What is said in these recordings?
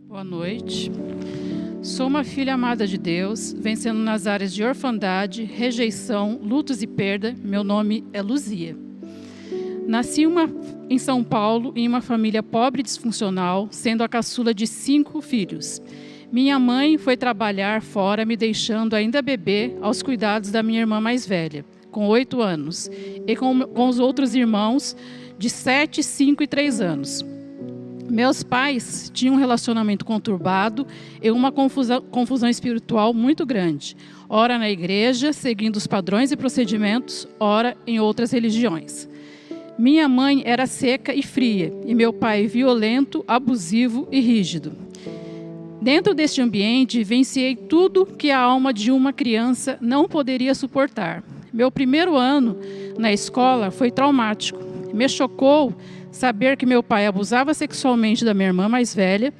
Boa noite. Sou uma filha amada de Deus, vencendo nas áreas de orfandade, rejeição, lutos e perda. Meu nome é Luzia. Nasci em São Paulo, em uma família pobre e disfuncional, sendo a caçula de 5 filhos. Minha mãe foi trabalhar fora, me deixando ainda bebê aos cuidados da minha irmã mais velha, com 8 anos, e com os outros irmãos de 7, 5 e 3 anos. Meus pais tinham um relacionamento conturbado e uma confusão espiritual muito grande. Ora na igreja, seguindo os padrões e procedimentos, ora em outras religiões. Minha mãe era seca e fria, e meu pai violento, abusivo e rígido. Dentro deste ambiente, vivenciei tudo que a alma de uma criança não poderia suportar. Meu primeiro ano na escola foi traumático. Me chocou saber que meu pai abusava sexualmente da minha irmã mais velha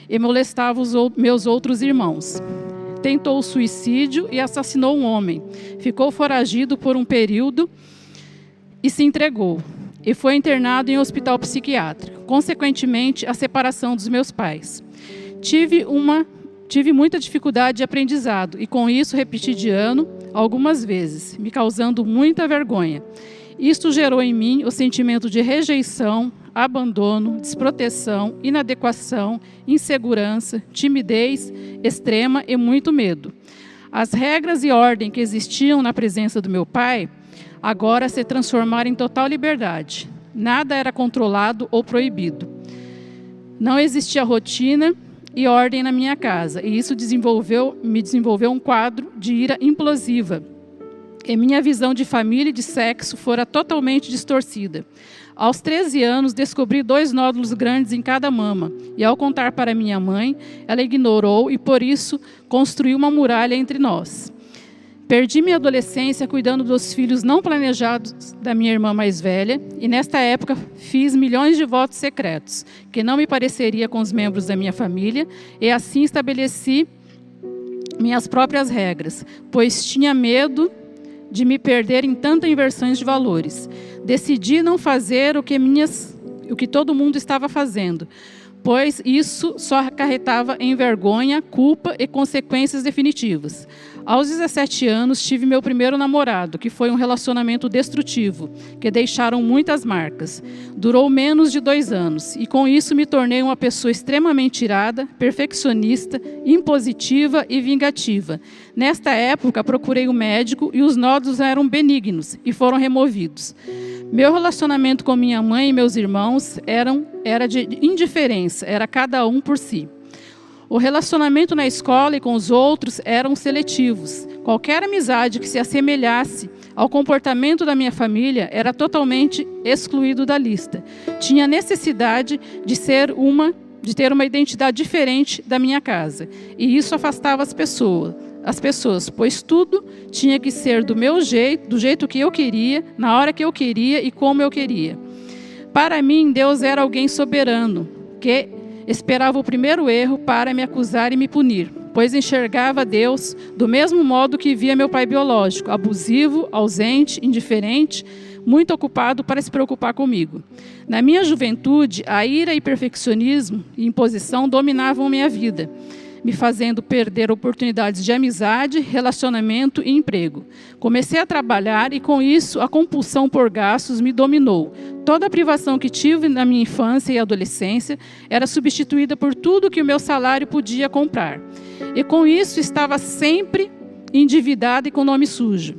e molestava meus outros irmãos. Tentou suicídio e assassinou um homem. Ficou foragido por um período e se entregou. E foi internado em um hospital psiquiátrico. Consequentemente, a separação dos meus pais. Tive muita dificuldade de aprendizado e, com isso, repeti de ano algumas vezes, me causando muita vergonha. Isto gerou em mim o sentimento de rejeição, abandono, desproteção, inadequação, insegurança, timidez extrema e muito medo. As regras e ordem que existiam na presença do meu pai agora se transformaram em total liberdade. Nada era controlado ou proibido. Não existia rotina e ordem na minha casa, e isso me desenvolveu um quadro de ira implosiva. E minha visão de família e de sexo fora totalmente distorcida. Aos 13 anos, descobri 2 nódulos grandes em cada mama, e ao contar para minha mãe, ela ignorou e, por isso, construiu uma muralha entre nós. Perdi minha adolescência cuidando dos filhos não planejados da minha irmã mais velha, e nesta época fiz milhões de votos secretos, que não me pareceria com os membros da minha família, e assim estabeleci minhas próprias regras, pois tinha medo de me perder em tanta inversões de valores. Decidi não fazer o que todo mundo estava fazendo, pois isso só acarretava em vergonha, culpa e consequências definitivas. Aos 17 anos, tive meu primeiro namorado, que foi um relacionamento destrutivo, que deixaram muitas marcas. Durou menos de 2 anos, e com isso me tornei uma pessoa extremamente irada, perfeccionista, impositiva e vingativa. Nesta época, procurei um médico e os nódulos eram benignos e foram removidos. Meu relacionamento com minha mãe e meus irmãos era de indiferença, era cada um por si. O relacionamento na escola e com os outros eram seletivos. Qualquer amizade que se assemelhasse ao comportamento da minha família era totalmente excluído da lista. Tinha necessidade de ter uma identidade diferente da minha casa. E isso afastava as pessoas, pois tudo tinha que ser do meu jeito, do jeito que eu queria, na hora que eu queria e como eu queria. Para mim, Deus era alguém soberano, que esperava o primeiro erro para me acusar e me punir, pois enxergava Deus do mesmo modo que via meu pai biológico, abusivo, ausente, indiferente, muito ocupado para se preocupar comigo. Na minha juventude, a ira e perfeccionismo e imposição dominavam minha vida, me fazendo perder oportunidades de amizade, relacionamento e emprego. Comecei a trabalhar e, com isso, a compulsão por gastos me dominou. Toda a privação que tive na minha infância e adolescência era substituída por tudo que o meu salário podia comprar. E, com isso, estava sempre endividada e com nome sujo.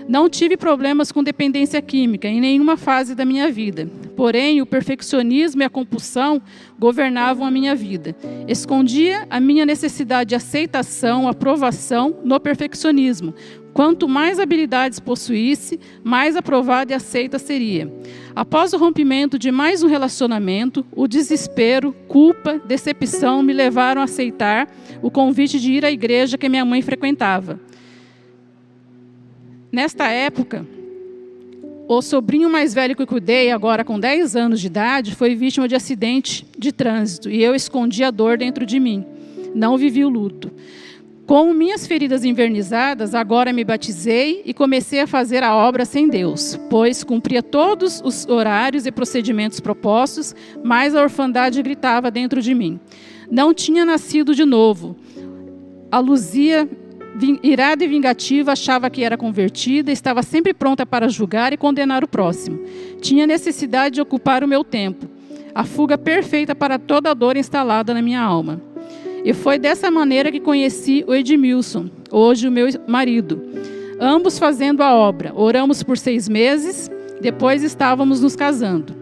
Não tive problemas com dependência química em nenhuma fase da minha vida. Porém, o perfeccionismo e a compulsão governavam a minha vida. Escondia a minha necessidade de aceitação, aprovação no perfeccionismo. Quanto mais habilidades possuísse, mais aprovada e aceita seria. Após o rompimento de mais um relacionamento, o desespero, culpa, decepção me levaram a aceitar o convite de ir à igreja que minha mãe frequentava. Nesta época, o sobrinho mais velho que eu cuidei, agora com 10 anos de idade, foi vítima de acidente de trânsito e eu escondi a dor dentro de mim. Não vivi o luto. Com minhas feridas envernizadas, agora me batizei e comecei a fazer a obra sem Deus, pois cumpria todos os horários e procedimentos propostos, mas a orfandade gritava dentro de mim. Não tinha nascido de novo. A Luzia, irada e vingativa, achava que era convertida, estava sempre pronta para julgar e condenar o próximo. Tinha necessidade de ocupar o meu tempo. A fuga perfeita para toda a dor instalada na minha alma. E foi dessa maneira que conheci o Edmilson, hoje o meu marido. Ambos fazendo a obra. Oramos por 6 meses, depois estávamos nos casando.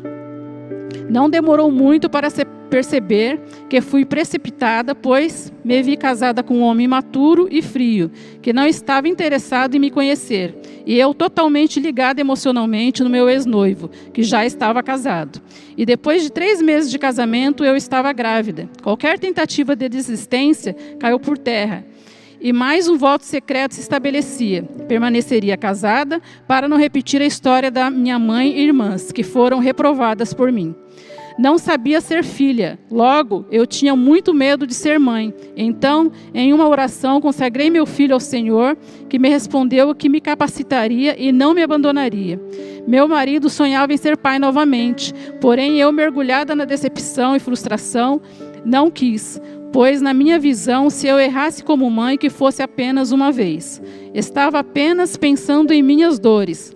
Não demorou muito para perceber que fui precipitada, pois me vi casada com um homem imaturo e frio, que não estava interessado em me conhecer, e eu totalmente ligada emocionalmente no meu ex-noivo, que já estava casado. E depois de 3 meses de casamento, eu estava grávida. Qualquer tentativa de desistência caiu por terra. E mais um voto secreto se estabelecia. Permaneceria casada para não repetir a história da minha mãe e irmãs, que foram reprovadas por mim. Não sabia ser filha, logo eu tinha muito medo de ser mãe. Então, em uma oração, consagrei meu filho ao Senhor, que me respondeu que me capacitaria e não me abandonaria. Meu marido sonhava em ser pai novamente, porém eu, mergulhada na decepção e frustração, não quis, pois na minha visão, se eu errasse como mãe, que fosse apenas uma vez. Estava apenas pensando em minhas dores,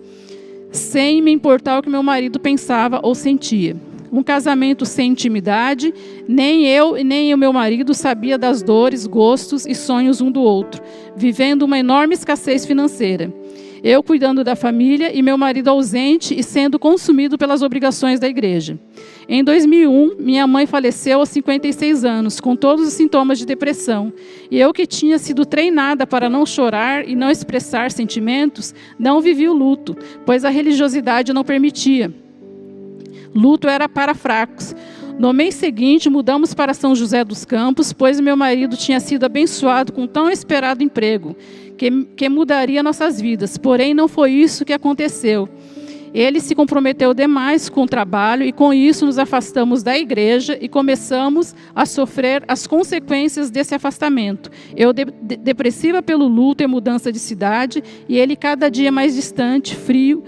sem me importar o que meu marido pensava ou sentia. Um casamento sem intimidade, nem eu e nem o meu marido sabia das dores, gostos e sonhos um do outro, vivendo uma enorme escassez financeira. Eu cuidando da família e meu marido ausente e sendo consumido pelas obrigações da igreja. Em 2001, minha mãe faleceu aos 56 anos, com todos os sintomas de depressão. E eu, que tinha sido treinada para não chorar e não expressar sentimentos, não vivi o luto, pois a religiosidade não permitia. Luto era para fracos. No mês seguinte, mudamos para São José dos Campos, pois meu marido tinha sido abençoado com tão esperado emprego, que mudaria nossas vidas. Porém, não foi isso que aconteceu. Ele se comprometeu demais com o trabalho e, com isso, nos afastamos da igreja e começamos a sofrer as consequências desse afastamento. Eu, depressiva pelo luto e mudança de cidade, e ele cada dia mais distante, frio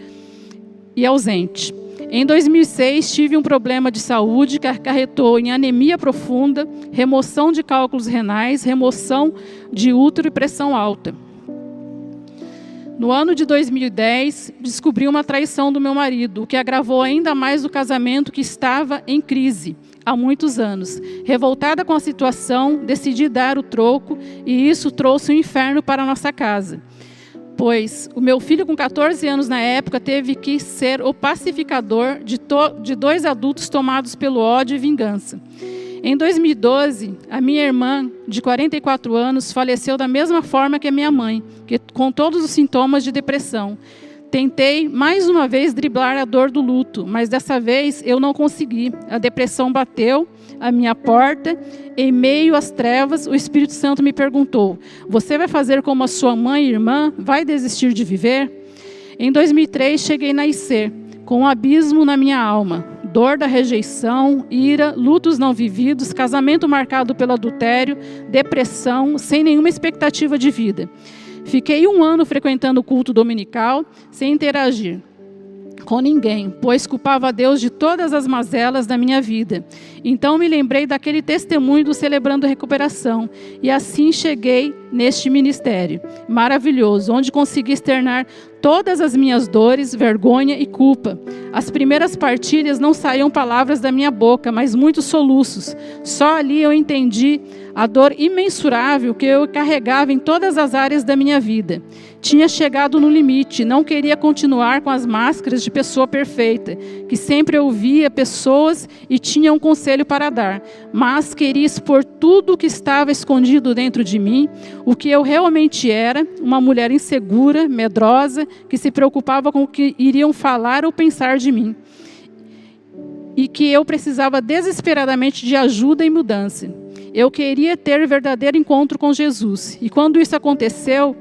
e ausente. Em 2006, tive um problema de saúde que acarretou em anemia profunda, remoção de cálculos renais, remoção de útero e pressão alta. No ano de 2010, descobri uma traição do meu marido, o que agravou ainda mais o casamento que estava em crise há muitos anos. Revoltada com a situação, decidi dar o troco e isso trouxe um inferno para a nossa casa. Pois o meu filho, com 14 anos na época, teve que ser o pacificador de 2 adultos tomados pelo ódio e vingança. Em 2012, a minha irmã, de 44 anos, faleceu da mesma forma que a minha mãe, com todos os sintomas de depressão. Tentei, mais uma vez, driblar a dor do luto, mas dessa vez eu não consegui. A depressão bateu à minha porta. Em meio às trevas, o Espírito Santo me perguntou: você vai fazer como a sua mãe e irmã? Vai desistir de viver? Em 2003, cheguei na IC, com um abismo na minha alma. Dor da rejeição, ira, lutos não vividos, casamento marcado pelo adultério, depressão, sem nenhuma expectativa de vida. Fiquei 1 ano frequentando o culto dominical, sem interagir com ninguém, pois culpava a Deus de todas as mazelas da minha vida. Então me lembrei daquele testemunho do Celebrando Recuperação, e assim cheguei neste ministério maravilhoso, onde consegui externar todas as minhas dores, vergonha e culpa. As primeiras partilhas não saíam palavras da minha boca, mas muitos soluços. Só ali eu entendi a dor imensurável que eu carregava em todas as áreas da minha vida. Tinha chegado no limite, não queria continuar com as máscaras de pessoa perfeita, que sempre ouvia pessoas e tinha um conselho para dar, mas queria expor tudo o que estava escondido dentro de mim, o que eu realmente era, uma mulher insegura, medrosa, que se preocupava com o que iriam falar ou pensar de mim, e que eu precisava desesperadamente de ajuda e mudança. Eu queria ter verdadeiro encontro com Jesus, e quando isso aconteceu,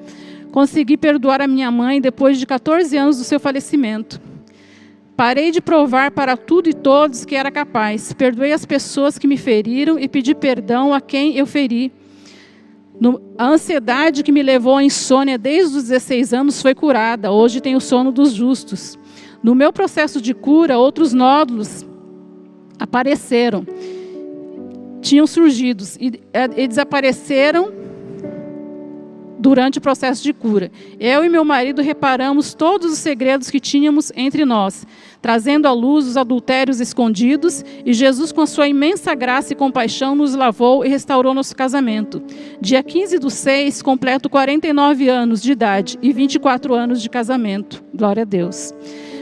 consegui perdoar a minha mãe depois de 14 anos do seu falecimento. Parei de provar para tudo e todos que era capaz. Perdoei as pessoas que me feriram e pedi perdão a quem eu feri. A ansiedade que me levou à insônia desde os 16 anos foi curada. Hoje tenho o sono dos justos. No meu processo de cura, outros nódulos apareceram. tinham surgido e desapareceram durante o processo de cura. Eu e meu marido reparamos todos os segredos que tínhamos entre nós, trazendo à luz os adultérios escondidos, e Jesus, com a sua imensa graça e compaixão, nos lavou e restaurou nosso casamento. Dia 15/6, completo 49 anos de idade e 24 anos de casamento. Glória a Deus.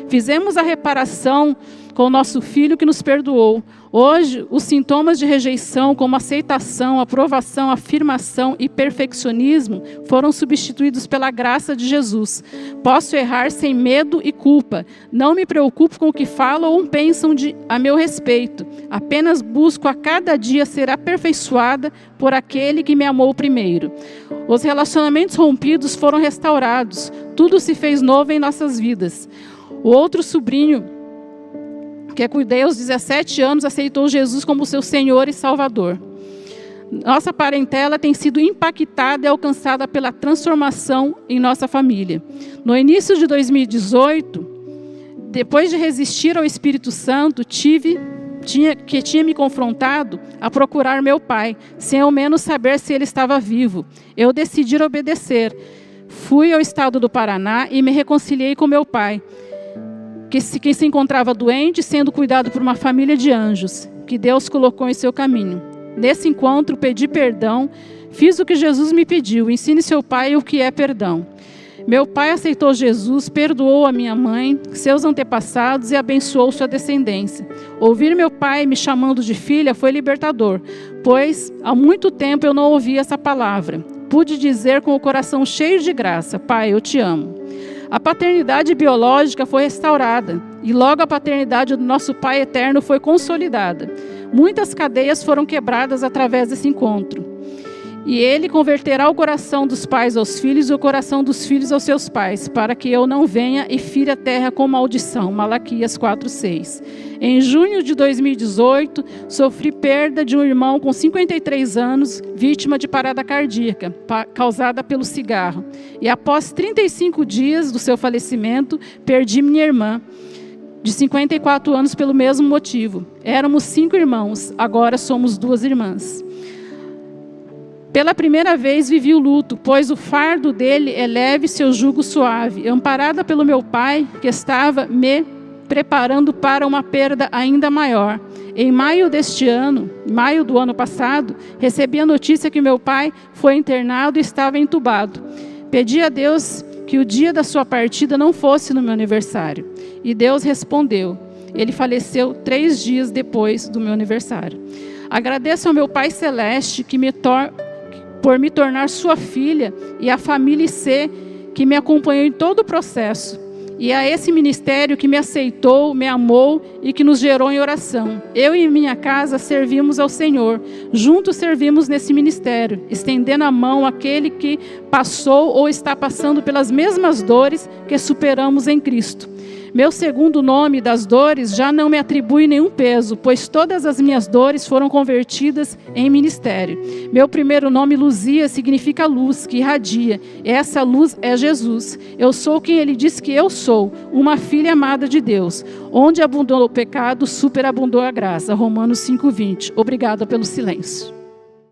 Fizemos a reparação com o nosso filho que nos perdoou. Hoje, os sintomas de rejeição, como aceitação, aprovação, afirmação e perfeccionismo, foram substituídos pela graça de Jesus. Posso errar sem medo e culpa. Não me preocupo com o que falam ou pensam a meu respeito. Apenas busco a cada dia ser aperfeiçoada por aquele que me amou primeiro. Os relacionamentos rompidos foram restaurados. Tudo se fez novo em nossas vidas. O outro sobrinho, que cuidei aos 17 anos, aceitou Jesus como seu Senhor e Salvador. Nossa parentela tem sido impactada e alcançada pela transformação em nossa família. No início de 2018, depois de resistir ao Espírito Santo, tinha me confrontado a procurar meu pai, sem ao menos saber se ele estava vivo. Eu decidi obedecer. Fui ao estado do Paraná e me reconciliei com meu pai, que se encontrava doente, sendo cuidado por uma família de anjos, que Deus colocou em seu caminho. Nesse encontro, pedi perdão, fiz o que Jesus me pediu, ensine seu pai o que é perdão. Meu pai aceitou Jesus, perdoou a minha mãe, seus antepassados e abençoou sua descendência. Ouvir meu pai me chamando de filha foi libertador, pois há muito tempo eu não ouvia essa palavra. Pude dizer com o coração cheio de graça: Pai, eu te amo. A paternidade biológica foi restaurada e logo a paternidade do nosso Pai eterno foi consolidada. Muitas cadeias foram quebradas através desse encontro. E Ele converterá o coração dos pais aos filhos e o coração dos filhos aos seus pais, para que eu não venha e fira a terra com maldição. Malaquias 4:6. Em junho de 2018, sofri perda de um irmão com 53 anos, vítima de parada cardíaca, causada pelo cigarro. E após 35 dias do seu falecimento, perdi minha irmã, de 54 anos, pelo mesmo motivo. Éramos 5 irmãos, agora somos 2 irmãs. Pela primeira vez vivi o luto, pois o fardo dele é leve e seu jugo suave. Amparada pelo meu pai, que estava me preparando para uma perda ainda maior. Em maio do ano passado, recebi a notícia que meu pai foi internado e estava entubado. Pedi a Deus que o dia da sua partida não fosse no meu aniversário. E Deus respondeu. Ele faleceu 3 dias depois do meu aniversário. Agradeço ao meu Pai Celeste por me tornar sua filha, e à família IC, que me acompanhou em todo o processo, e a esse ministério que me aceitou, me amou e que nos gerou em oração. Eu e minha casa servimos ao Senhor, juntos servimos nesse ministério, estendendo a mão àquele que passou ou está passando pelas mesmas dores que superamos em Cristo. Meu segundo nome das dores já não me atribui nenhum peso, pois todas as minhas dores foram convertidas em ministério. Meu primeiro nome, Luzia, significa luz, que irradia. Essa luz é Jesus. Eu sou quem Ele diz que eu sou, uma filha amada de Deus. Onde abundou o pecado, superabundou a graça. Romanos 5:20. Obrigada pelo silêncio.